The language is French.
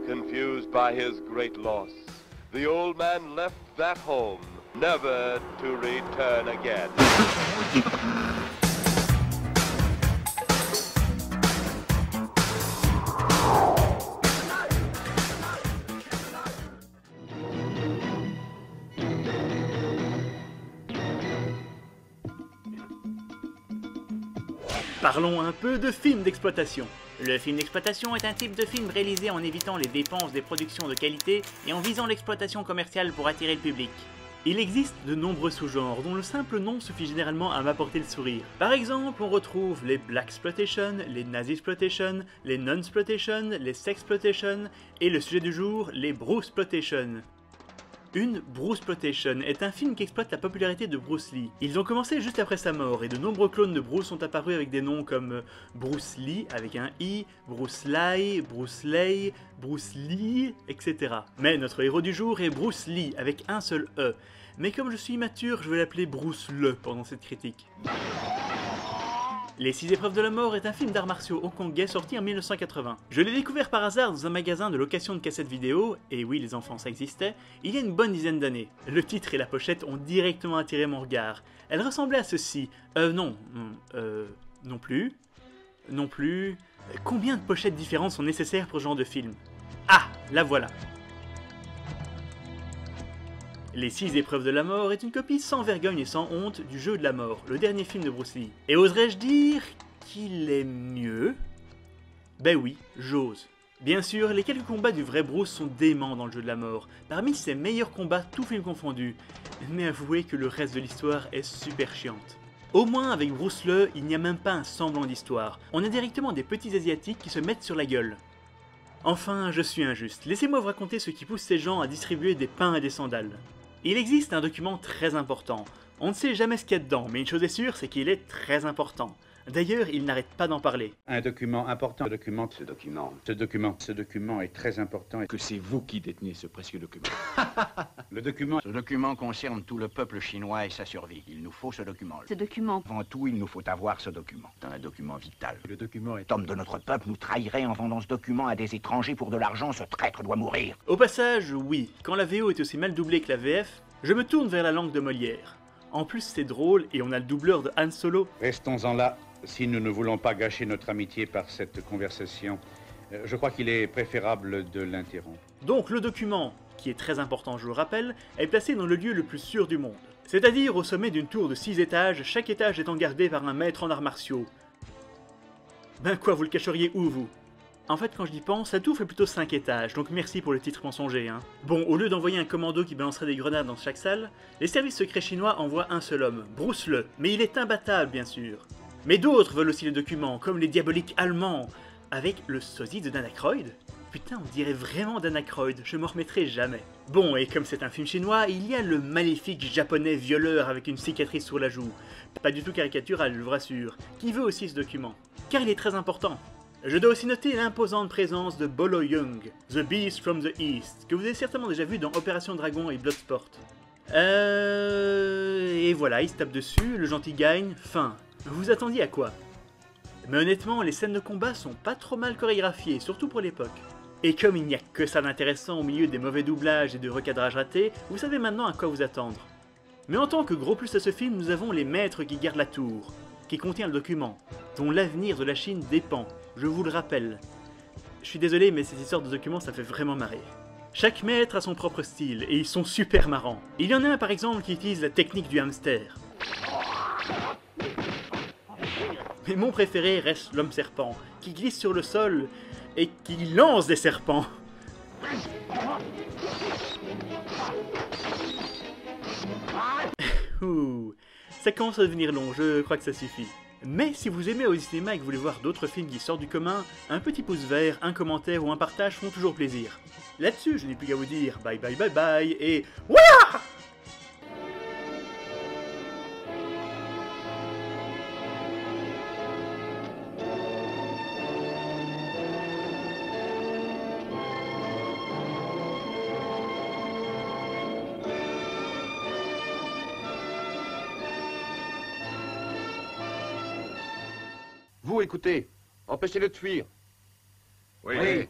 confused by his great loss, the old man left that home, never to return again. Parlons un peu de film d'exploitation. Le film d'exploitation est un type de film réalisé en évitant les dépenses des productions de qualité et en visant l'exploitation commerciale pour attirer le public. Il existe de nombreux sous-genres dont le simple nom suffit généralement à m'apporter le sourire. Par exemple, on retrouve les Blaxploitation, les Nazisploitation, les Nunsploitation, les Sexploitation et le sujet du jour, les Bruceploitation. Une Bruceploitation est un film qui exploite la popularité de Bruce Lee. Ils ont commencé juste après sa mort et de nombreux clones de Bruce sont apparus avec des noms comme Bruce Lee avec un I, Bruce Lai, Bruce Lei, Bruce Lee, etc. Mais notre héros du jour est Bruce Lee avec un seul E. Mais comme je suis immature, je vais l'appeler Bruce Le pendant cette critique. Les 6 épreuves de la mort est un film d'arts martiaux hongkongais sorti en 1980. Je l'ai découvert par hasard dans un magasin de location de cassettes vidéo, et oui les enfants ça existait, il y a une bonne dizaine d'années. Le titre et la pochette ont directement attiré mon regard. Elle ressemblait à ceci. Non plus. Combien de pochettes différentes sont nécessaires pour ce genre de film? Ah, la voilà. Les 6 épreuves de la mort est une copie sans vergogne et sans honte du jeu de la mort, le dernier film de Bruce Lee. Et oserais-je dire qu'il est mieux? Ben oui, j'ose. Bien sûr, les quelques combats du vrai Bruce sont déments dans le jeu de la mort, parmi ses meilleurs combats tout film confondu, mais avouez que le reste de l'histoire est super chiante. Au moins avec Bruce Lee, il n'y a même pas un semblant d'histoire, on a directement des petits asiatiques qui se mettent sur la gueule. Enfin, je suis injuste, laissez-moi vous raconter ce qui pousse ces gens à distribuer des pains et des sandales. Il existe un document très important. On ne sait jamais ce qu'il y a dedans, mais une chose est sûre, c'est qu'il est très important. D'ailleurs, il n'arrête pas d'en parler. Un document important, ce document est très important. Que c'est vous qui détenez ce précieux document. Ce document concerne tout le peuple chinois et sa survie. Il nous faut ce document. Ce document. Avant tout, il nous faut avoir ce document. C'est un document vital. Le document est... L'homme de notre peuple nous trahirait en vendant ce document à des étrangers pour de l'argent. Ce traître doit mourir. Au passage, oui, quand la VO est aussi mal doublée que la VF, je me tourne vers la langue de Molière. En plus, c'est drôle et on a le doubleur de Han Solo. Restons-en là, si nous ne voulons pas gâcher notre amitié par cette conversation. Je crois qu'il est préférable de l'interrompre. Donc le document, qui est très important je le rappelle, est placé dans le lieu le plus sûr du monde. C'est-à-dire au sommet d'une tour de 6 étages, chaque étage étant gardé par un maître en arts martiaux. Ben quoi, vous le cacheriez où vous? En fait, quand j'y pense, la tour fait plutôt 5 étages, donc merci pour le titre mensonger, hein. Bon, au lieu d'envoyer un commando qui balancerait des grenades dans chaque salle, les services secrets chinois envoient un seul homme, Bruce Lee, mais il est imbattable bien sûr. Mais d'autres veulent aussi les documents, comme les diaboliques allemands, avec le sosie de Dan Aykroyd. Putain, on dirait vraiment Dan Aykroyd, je m'en remettrai jamais. Bon, et comme c'est un film chinois, il y a le maléfique japonais violeur avec une cicatrice sur la joue. Pas du tout caricatural, je vous rassure, qui veut aussi ce document. Car il est très important. Je dois aussi noter l'imposante présence de Bolo Yeung, The Beast from the East, que vous avez certainement déjà vu dans Opération Dragon et Bloodsport. Et voilà, il se tape dessus, le gentil gagne, fin. Vous attendiez à quoi? Mais honnêtement, les scènes de combat sont pas trop mal chorégraphiées, surtout pour l'époque. Et comme il n'y a que ça d'intéressant au milieu des mauvais doublages et de recadrages ratés, vous savez maintenant à quoi vous attendre. Mais en tant que gros plus à ce film, nous avons les maîtres qui gardent la tour, qui contient le document, dont l'avenir de la Chine dépend, je vous le rappelle. Je suis désolé, mais cette histoire de document, ça fait vraiment marrer. Chaque maître a son propre style, et ils sont super marrants. Il y en a un par exemple qui utilise la technique du hamster. Mais mon préféré reste l'homme serpent, qui glisse sur le sol et qui lance des serpents. Ouh, ça commence à devenir long, je crois que ça suffit. Mais si vous aimez au cinéma et que vous voulez voir d'autres films qui sortent du commun, un petit pouce vert, un commentaire ou un partage font toujours plaisir. Là-dessus, je n'ai plus qu'à vous dire bye bye bye bye et voilà. Vous, écoutez, empêchez-le de fuir. Oui.